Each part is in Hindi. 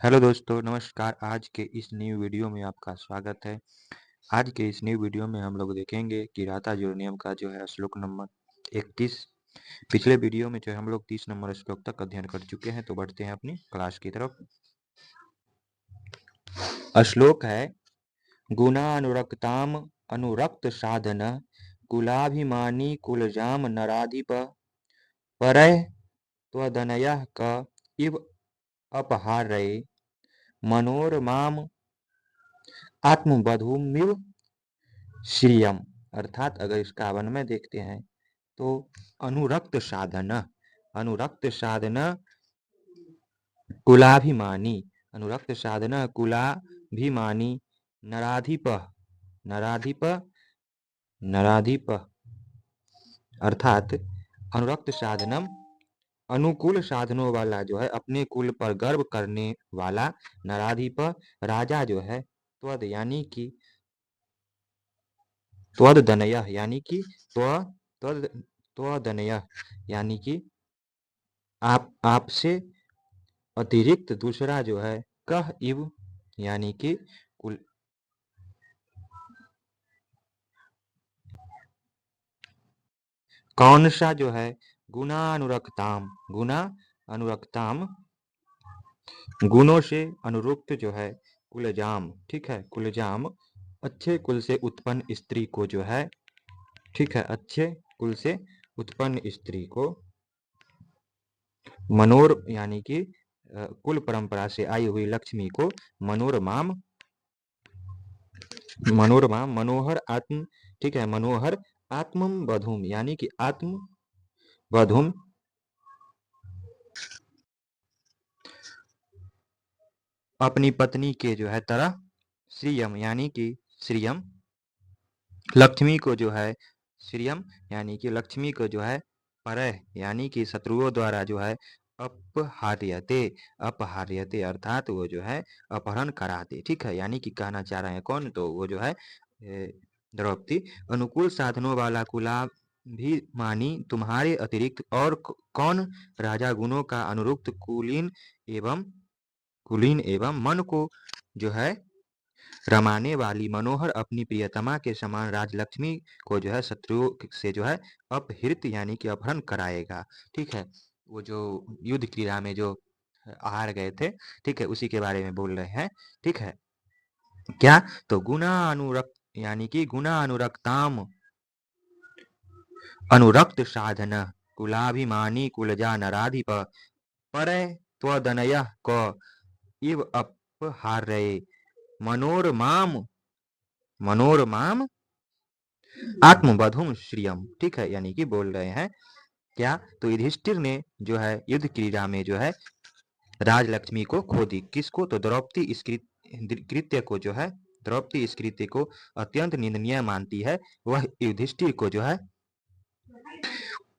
हेलो दोस्तों, नमस्कार। आज के इस न्यू वीडियो में आपका स्वागत है। आज के इस न्यू वीडियो में हम लोग देखेंगे कि राता जोड़ नियम का जो है श्लोक नंबर 31। पिछले वीडियो में जो है हम लोग 30 नंबर श्लोक तक अध्ययन कर चुके हैं। तो बढ़ते हैं अपनी क्लास की तरफ। श्लोक है गुणानुरक्ताम अनुरक्त साधन कुलाभिमानी कुलजाम नराधिप परय त्वदनयः क इव अपहारये मनोरमाम आत्मबधूमिव श्रियम। अर्थात अगर इसका वन में देखते हैं तो अनुरक्त साधन कुलाभिमानी, अनुरक्त साधन कुलाभिमानी नराधिप नराधिप नराधिप अर्थात अनुरक्त साधनम अनुकूल साधनों वाला जो है, अपने कुल पर गर्व करने वाला, नराधिप राजा जो है, त्वद यानी कि त्वदनय यानी कि त्वदनय यानी कि आपसे अतिरिक्त दूसरा जो है, कह इव यानी कि कुल कौन सा जो है, गुणानुरक्ताम गुणों से अनुरुक्त जो है, कुलजाम, ठीक है, कुलजाम अच्छे कुल से उत्पन्न स्त्री को जो है, ठीक है, अच्छे कुल से उत्पन्न स्त्री को मनोर यानी कि कुल परंपरा से आई हुई लक्ष्मी को मनोरमाम मनोहर आत्म, ठीक है, मनोहर आत्म बधुम यानी कि आत्म बधुम अपनी पत्नी के जो है तरह श्रियम यानी कि श्रियम लक्ष्मी को जो है, श्रियम यानी कि लक्ष्मी को जो है, परह यानी कि शत्रुओं द्वारा जो है, अपहार्यते अर्थात वो जो है अपहरण कराते, ठीक है, यानी कि कहना चाह रहे हैं कौन, तो वो जो है द्रौपदी। अनुकूल साधनों वाला कुलाब भी मानी तुम्हारे अतिरिक्त और कौन राजा गुणों का अनुरुक्त कुलीन एवं मन को जो है रमाने वाली मनोहर अपनी प्रियतमा के समान राजलक्ष्मी को जो है शत्रुओं से जो है अपहृत यानी कि अपहरण कराएगा, ठीक है। वो जो युद्ध क्रीड़ा में जो हार गए थे, ठीक है, उसी के बारे में बोल रहे हैं, ठीक है। क्या, तो गुणा अनुरक्त यानी कि गुणा अनुरक्ताम अनुरक्त साधन कुलाभिमानी कुलजा नराधिप परय त्वदनय क इव अपहारये मनोरमाम आत्मबधुम श्रियम, ठीक है, यानी कि बोल रहे हैं क्या, तो युधिष्ठिर ने जो है युद्ध क्रीड़ा में जो है राजलक्ष्मी को खो दी। किसको, तो द्रौपदी इस कृत्य को जो है, द्रौपदी इस कृत्य को अत्यंत निंदनीय मानती है। वह युधिष्ठिर को जो है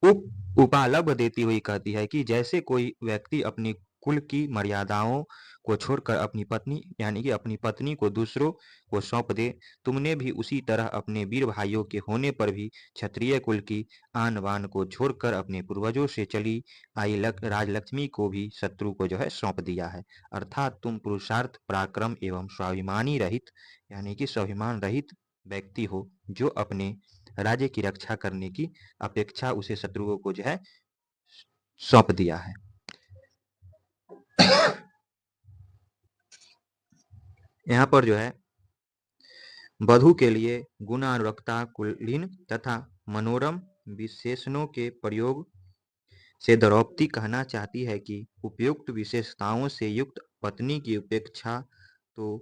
उपालभ देती हुई कहती है कि जैसे कोई व्यक्ति अपनी कुल की मर्यादाओं को छोड़कर अपनी पत्नी यानी कि अपनी पत्नी को दूसरों को सौंप दे, तुमने भी उसी तरह अपने वीर भाइयों के होने पर भी क्षत्रिय कुल की आन बान को छोड़कर अपने पूर्वजों से चली आई राजलक्ष्मी को भी शत्रु को जो है सौंप दिया है। अर्थात तुम पुरुषार्थ पराक्रम एवं स्वाभिमानी रहित यानी कि स्वाभिमान रहित व्यक्ति हो, जो अपने राज्य की रक्षा करने की अपेक्षा उसे शत्रुओं को जो है सौंप दिया है। यहाँ पर जो है वधु के लिए गुणानुरक्ता कुलीन तथा मनोरम विशेषणों के प्रयोग से द्रौपदी कहना चाहती है कि उपयुक्त विशेषताओं से युक्त पत्नी की उपेक्षा तो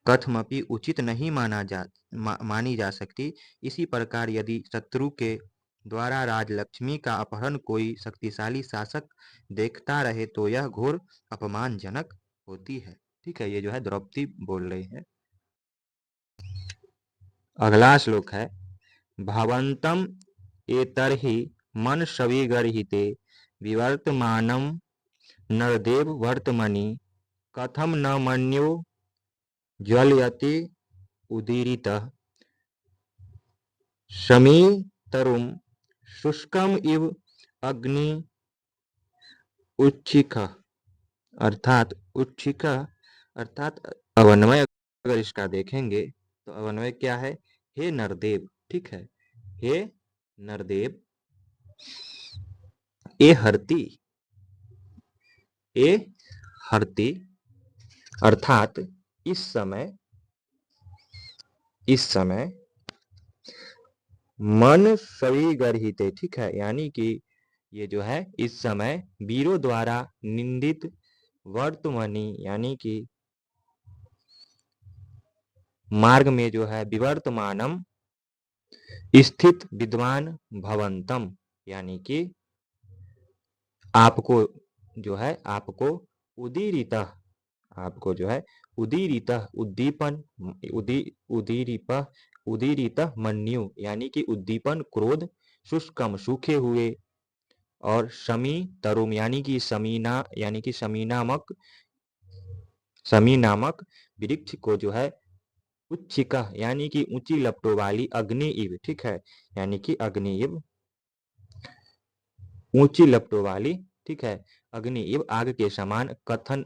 कथमपि उचित नहीं मानी जा सकती। इसी प्रकार यदि शत्रु के द्वारा राजलक्ष्मी का अपहरण कोई शक्तिशाली शासक देखता रहे तो यह घोर अपमानजनक होती है, ठीक है, ये जो है द्रौपदी बोल रही है। अगला श्लोक है भवन्तम एतर्हि मन सविगर्हिते विवर्तमानम नरदेव वर्तमनि कथम न मन्यो ज्वलयति उदीरितः समीतरुम शुष्कम इव अग्नि उच्छिख, अर्थात उच्छिख अर्थात अवन्वय अगर इसका देखेंगे तो अवन्वय क्या है? हे नरदेव, ठीक है। हे नरदेव, ए हरती, ए हरती, अर्थात इस समय, इस समय मन सभी गर्हिते, ठीक है, यानी कि ये जो है इस समय वीरों द्वारा निंदित वर्तमनी, यानी कि मार्ग में जो है विवर्तमानम स्थित विद्वान भवंतम, यानी कि आपको जो है, आपको उदीरितः, आपको जो है उदीरितः उद्दीपन, उदीरितः उदीरितः मन्यु, यानी कि उद्दीपन क्रोध, शुष्कम सूखे हुए, और शमी तरुम, यानी कि शमीना, यानी कि शमी नामक, शमी नामक वृक्ष को जो है उच्छिका, यानी कि ऊंची लपटों वाली अग्नि इव, ठीक है, यानी कि अग्नि इव, ऊंची लपटों वाली, ठीक है, अग्नि इव आग के समान, कथन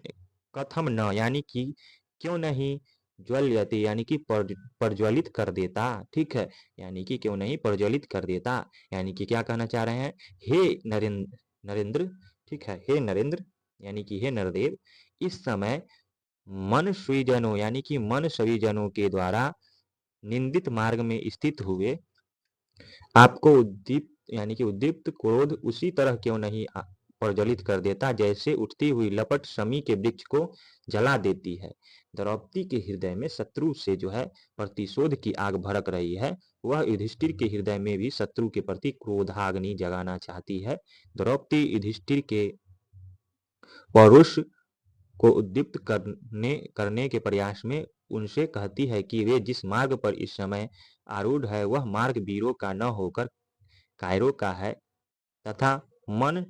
कथम न, यानी कि क्यों नहीं, ज्वल्यते, यानी कि प्रज्वलित कर देता, ठीक है, यानी कि क्यों नहीं प्रज्वलित कर देता, यानी कि क्या कहना चाह रहे हैं? हे नरेंद्र, नरेंद्र, ठीक है, हे नरेंद्र, यानी कि हे नरदेव, इस समय मन स्वीजनों, यानी कि मन सभी जनों के द्वारा निंदित मार्ग में स्थित हुए आपको उद्दीप्त, यानी कि उद्दीप्त क्रोध उसी तरह क्यों नहीं प्रज्वलित कर देता जैसे उठती हुई लपट शमी के वृक्ष को जला देती है। द्रौपदी के हृदय में शत्रु से जो है प्रतिशोध की आग भड़क रही है। वह युधिष्ठिर के हृदय में भी शत्रु के प्रति क्रोधाग्नि जगाना चाहती है। द्रौपदी युधिष्ठिर के पौरुष को उद्दीप्त करने के प्रयास में उनसे कहती है कि वे जिस मार्ग पर इस समय आरूढ़ है वह मार्ग वीरों का न होकर कायरों का है तथा मन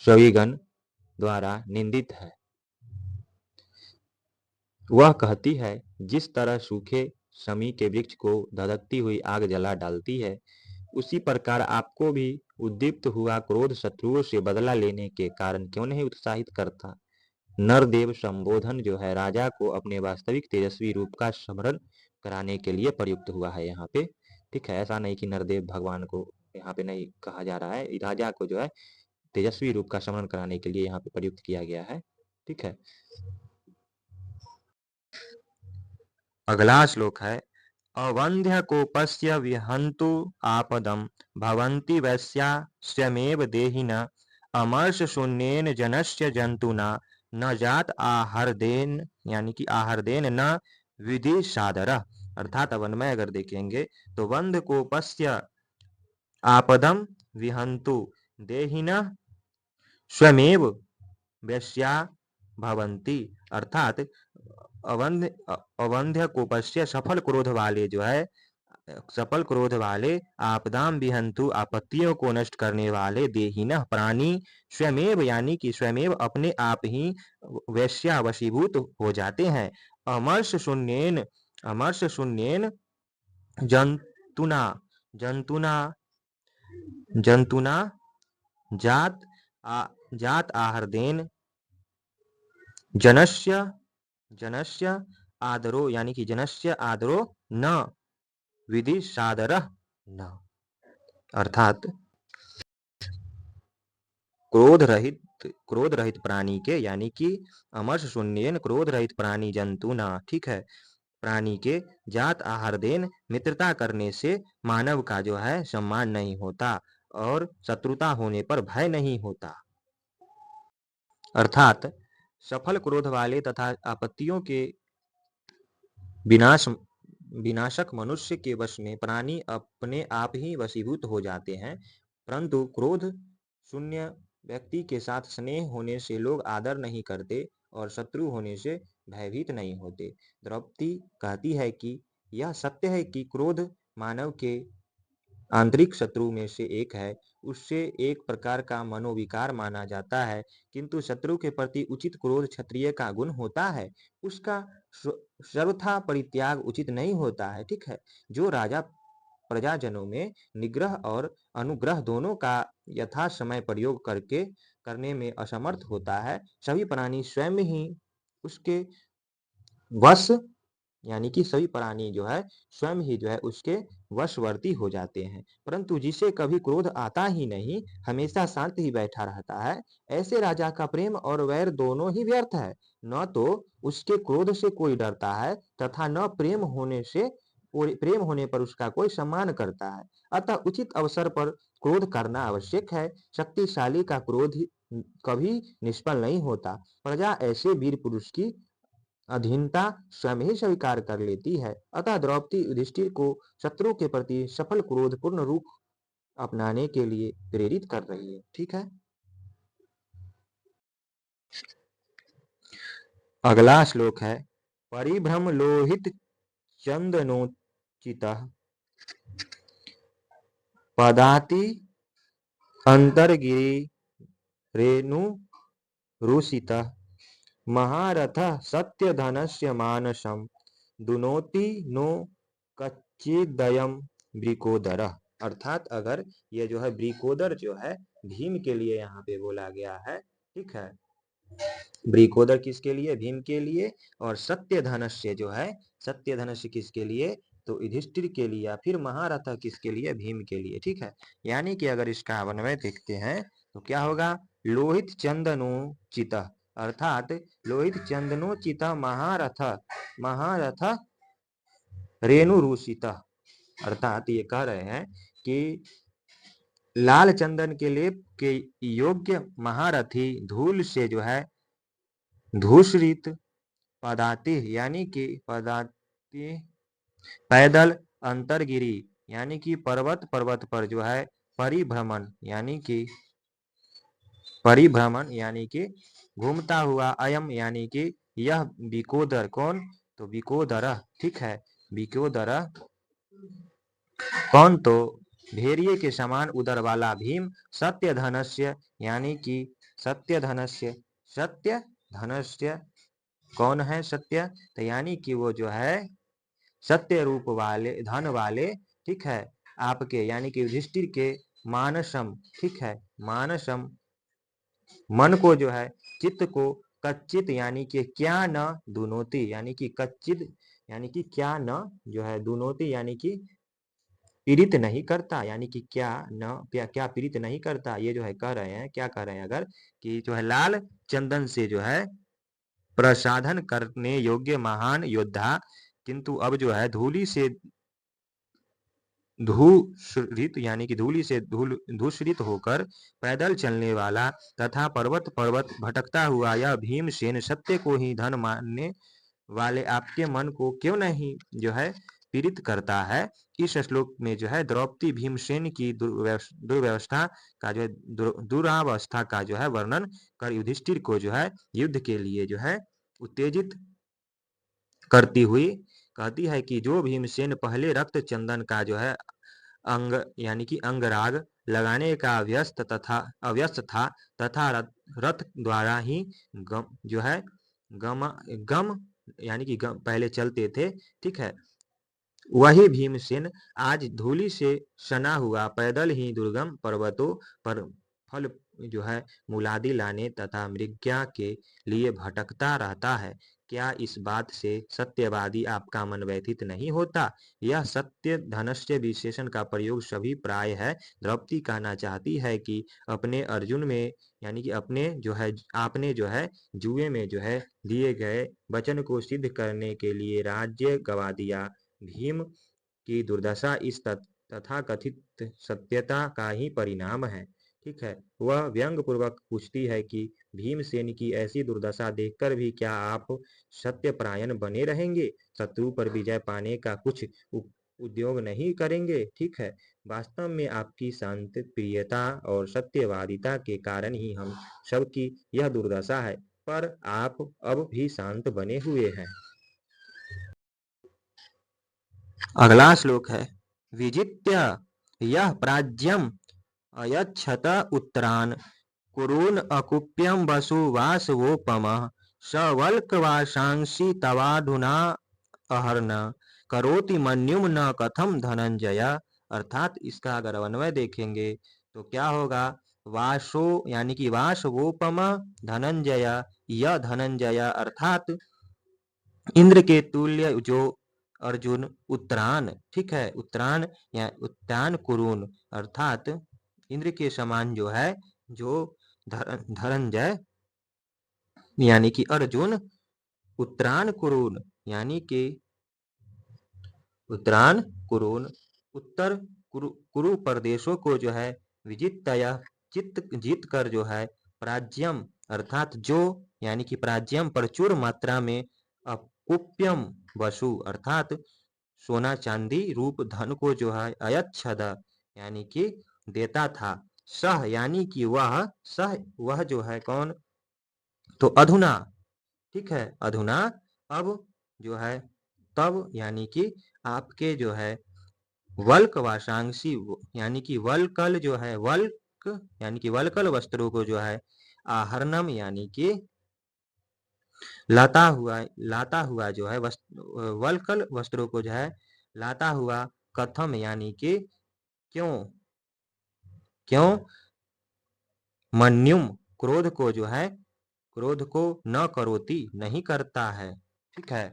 सविगण द्वारा निंदित है। वह कहती है जिस तरह सूखे शमी के वृक्ष को धधकती हुई आग जला डालती है उसी प्रकार आपको भी उद्दीप्त हुआ क्रोध शत्रुओं से बदला लेने के कारण क्यों नहीं उत्साहित करता। नरदेव संबोधन जो है राजा को अपने वास्तविक तेजस्वी रूप का स्मरण कराने के लिए प्रयुक्त हुआ है यहाँ पे, ठीक है। ऐसा नहीं कि नरदेव भगवान को यहाँ पे नहीं कहा जा रहा है, राजा को जो है तेजस्वी रूप का स्मरण कराने के लिए यहाँ पे प्रयुक्त किया गया है, ठीक है। अगला श्लोक है अवंध्य कोपस्य विहंतु आपदम भवन्ति वैश्यास्यमेव देहिन अमर्ष शून्येन जनस्य जंतुना न जात आहरदेन, यानी कि आहरदेन न विधि सादर। अर्थात अवन में अगर देखेंगे तो वंध कोपस्य आपदम विहंतु देहिन स्वमेव वैश्या भवंती, अर्थात अवंध्य अवंध्य कोपस्य सफल क्रोध वाले जो है, सफल क्रोध वाले आपदाम विहंतु आपत्तियों को नष्ट करने वाले देहिनः प्राणी स्वयमेव, यानी कि स्वयमेव अपने आप ही वैश्या वशीभूत हो जाते हैं। अमर्ष शून्येन, अमर्ष शून्येन जंतुना, जंतुना, जंतुना जात जात आहरदेन जनस्य, जनस्य आदरो, यानी कि जनस्य आदरो न विधि सादर न, अर्थात क्रोध रहित प्राणी के, यानी कि अमर्ष शून्यन क्रोध रहित प्राणी जंतु न, ठीक है, प्राणी के जात आहार देन मित्रता करने से मानव का जो है सम्मान नहीं होता और शत्रुता होने पर भय नहीं होता। अर्थात सफल क्रोध वाले तथा आपत्तियों के विनाश विनाशक मनुष्य के वश में प्राणी अपने आप ही वशीभूत हो जाते हैं, परंतु क्रोध शून्य व्यक्ति के साथ स्नेह होने से लोग आदर नहीं करते और शत्रु होने से भयभीत नहीं होते। द्रौपदी कहती है कि यह सत्य है कि क्रोध मानव के आंतरिक शत्रु में से एक है, उससे एक प्रकार का मनोविकार माना जाता है, किंतु शत्रु के प्रति उचित क्रोध क्षत्रिय का गुण होता है, उसका सर्वथा परित्याग उचित नहीं होता है, ठीक है। जो राजा प्रजाजनों में निग्रह और अनुग्रह दोनों का यथा समय प्रयोग करके करने में असमर्थ होता है, सभी प्राणी स्वयं ही उसके वश यानी कि सभी प्राणी जो है स्वयं ही जो है उसके वशवर्ती हो जाते हैं। परंतु जिसे कभी क्रोध आता ही नहीं, हमेशा शांत ही बैठा रहता है, ऐसे राजा का प्रेम और वैर दोनों ही व्यर्थ है। न तो उसके क्रोध से कोई डरता है तथा न प्रेम होने पर उसका कोई सम्मान करता है। अतः उचित अवसर पर क्रोध करना आवश्यक है। शक्तिशाली का क्रोध कभी निष्फल नहीं होता। प्रजा ऐसे वीर पुरुष की अधीनता स्वयं ही स्वीकार कर लेती है। अतः द्रौपदी युधिष्ठिर को शत्रु के प्रति सफल क्रोध पूर्ण रूप अपनाने के लिए प्रेरित कर रही है। ठीक है, अगला श्लोक है परिभ्रम लोहित चंदनोचित पदाति अंतर्गिरी रेणु रुषित महारथ सत्य धनस्य मानसम दुनोति नो कच्चिदयम ब्रिकोदर। अर्थात अगर ये जो है ब्रिकोदर जो है भीम के लिए यहाँ पे बोला गया है। ठीक है, ब्रिकोदर किसके लिए? भीम के लिए। और सत्य धनुष्य जो है, सत्य धनुष्य किसके लिए? तो युधिष्ठिर के लिए। या फिर महारथ किसके लिए? भीम के लिए। ठीक है, यानी कि अगर इसका अन्वय देखते हैं तो क्या होगा? लोहित चंदनोचित, अर्थात लोहित चंदनोचित महारथ महारथ रेणुरूषित। अर्थात ये कह रहे हैं कि लाल चंदन के लेप के योग्य महारथी धूल से जो है धूसरित पदाति यानी कि पदाति पैदल अंतरगिरी यानी कि पर्वत पर्वत पर जो है परिभ्रमण यानी कि घूमता हुआ अयम यानी कि यह बिकोदर। कौन? तो बिकोदर। ठीक है, बिकोदर कौन? तो भेड़िए के समान उदर वाला भीम सत्य धनस्य यानी कि सत्य धनस्य सत्य धनस्य कौन है? सत्य, तो यानी कि वो जो है सत्य रूप वाले धन वाले। ठीक है, आपके यानी कि युधिष्ठिर के मानसम। ठीक है, मानसम मन को जो है चित्त को कच्चित यानी कि क्या न दुनोती यानी कि कच्चित यानी कि क्या न जो है दुनोती यानी कि पीड़ित नहीं करता। यानी कि क्या न क्या पीड़ित नहीं करता। ये जो है कह रहे हैं, क्या कह रहे हैं? अगर कि जो है लाल चंदन से जो है प्रसाधन करने योग्य महान योद्धा, किंतु अब जो है धूली से धूसरित यानी कि धूली से धूसरित होकर पैदल चलने वाला तथा पर्वत पर्वत भटकता हुआ यह भीमसेन सत्य को ही धन मानने वाले आपके मन को क्यों नहीं जो है पीड़ित करता है। इस श्लोक में जो है द्रौपदी भीमसेन की दुर्व्यवस्था का जो है दुरावस्था का जो है वर्णन कर युधिष्ठिर को जो है युद्ध के लिए जो है उत्तेजित करती हुई कहती है कि जो भीमसेन पहले रक्त चंदन का जो है अंग यानी कि अंगराग लगाने का अव्यस्त था तथा रथ द्वारा ही जो है गम गम यानी कि पहले चलते थे। ठीक है, वही भीमसेन आज धूलि से सना हुआ पैदल ही दुर्गम पर्वतों पर फल जो है मूलादि लाने तथा मृग्या के लिए भटकता रहता है। क्या इस बात से सत्यवादी आपका मन व्यथित नहीं होता? यह सत्य धनस्य विशेषण का प्रयोग सभी प्राय है। द्रौपदी कहना चाहती है कि अपने अर्जुन में यानी कि अपने जो है आपने जो है जुए में जो है दिए गए वचन को सिद्ध करने के लिए राज्य गवा दिया। भीम की दुर्दशा इस तथाकथित सत्यता का ही परिणाम है। ठीक है, वह व्यंग पूर्वक पूछती है कि भीमसेन की ऐसी दुर्दशा देखकर भी क्या आप सत्यपरायण बने रहेंगे? शत्रु पर विजय पाने का कुछ उद्योग नहीं करेंगे? ठीक है, वास्तव में आपकी शांत प्रियता और सत्यवादिता के कारण ही हम सबकी यह दुर्दशा है, पर आप अब भी शांत बने हुए हैं। अगला श्लोक है विजित्य यह प्राज्यम अयच्छत उत्तरान कुरून अकुप्यम वसु वासवोपमः सवल्कवासांसि तवाधुना अहर्न करोति मन्युम न कथम धनंजय। अर्थात इसका अगर अन्वय देखेंगे तो क्या होगा? वासो यानी कि वासवोपम धनंजय, यह धनंजय अर्थात इंद्र के तुल्य जो अर्जुन उत्तरान, ठीक है, उत्तरान या उत्तान कुरुन, अर्थात इंद्र के समान जो है, जो धनंजय यानी कि अर्जुन उत्तरान कुरुन यानी कि उत्तरान कुरुन उत्तर कुरु प्रदेशों को जो है विजितया जीत कर जो है प्राज्यम अर्थात जो यानी कि प्राज्यम प्रचुर मात्रा में अकुप्यम वसु अर्थात सोना चांदी रूप धन को जो है अयच्छद यानी कि देता था। सह यानी कि वह जो है कौन, तो अधुना, ठीक है, अधुना अब जो है तब यानी कि आपके जो है वल्क वाशांशी यानी कि वलकल जो है वल्क यानी कि वलकल वस्त्रों को जो है आहरणम यानी कि लाता हुआ जो है वलकल वस्त्रों को जो है लाता हुआ कथम यानी कि क्यों क्यों मन्युम क्रोध को न करोति नहीं करता है, ठीक है।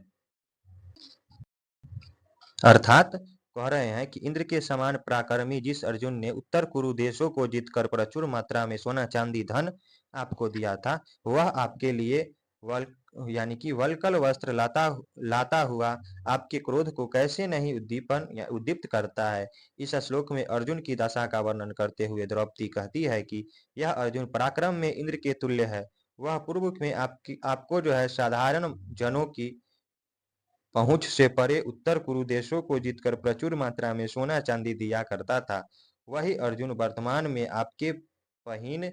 अर्थात कह रहे हैं कि इंद्र के समान पराक्रमी जिस अर्जुन ने उत्तर कुरु देशों को जीतकर प्रचुर मात्रा में सोना चांदी धन आपको दिया था, वह आपके लिए वल यानी कि वलकल वस्त्र लाता हुआ आपके क्रोध को कैसे नहीं उद्दीपन या उद्दीप्त करता है। इस श्लोक में अर्जुन की दशा का वर्णन करते हुए द्रौपदी कहती है कि यह अर्जुन पराक्रम में इंद्र के तुल्य है। वह पूर्व में आपको जो है साधारण जनों की पहुंच से परे उत्तर कुरु देशों को जीतकर प्रचुर मात्रा में सोना चांदी दिया करता था। वही अर्जुन वर्तमान में आपके बहिन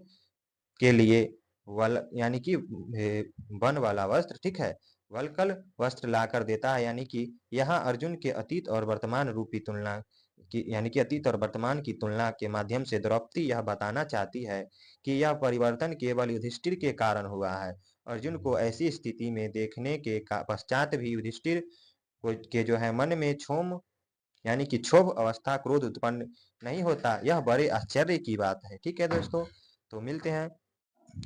के लिए वल यानी कि वन वाला वस्त्र, ठीक है, वलकल वस्त्र लाकर देता है। यानी कि यहाँ अर्जुन के अतीत और वर्तमान रूपी तुलना की यानी कि अतीत और वर्तमान की तुलना के माध्यम से द्रौपदी यह बताना चाहती है कि यह परिवर्तन केवल युधिष्ठिर के कारण हुआ है। अर्जुन को ऐसी स्थिति में देखने के पश्चात भी युधिष्ठिर के जो है मन में यानी कि क्षोभ अवस्था क्रोध उत्पन्न नहीं होता। यह बड़े आश्चर्य की बात है, ठीक है दोस्तों। तो मिलते हैं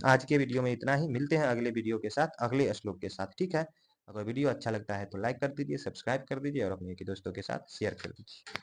आज के वीडियो में इतना ही, मिलते हैं अगले वीडियो के साथ अगले श्लोक के साथ, ठीक है। अगर वीडियो अच्छा लगता है तो लाइक कर दीजिए, सब्सक्राइब कर दीजिए और अपने दोस्तों के साथ शेयर कर दीजिए।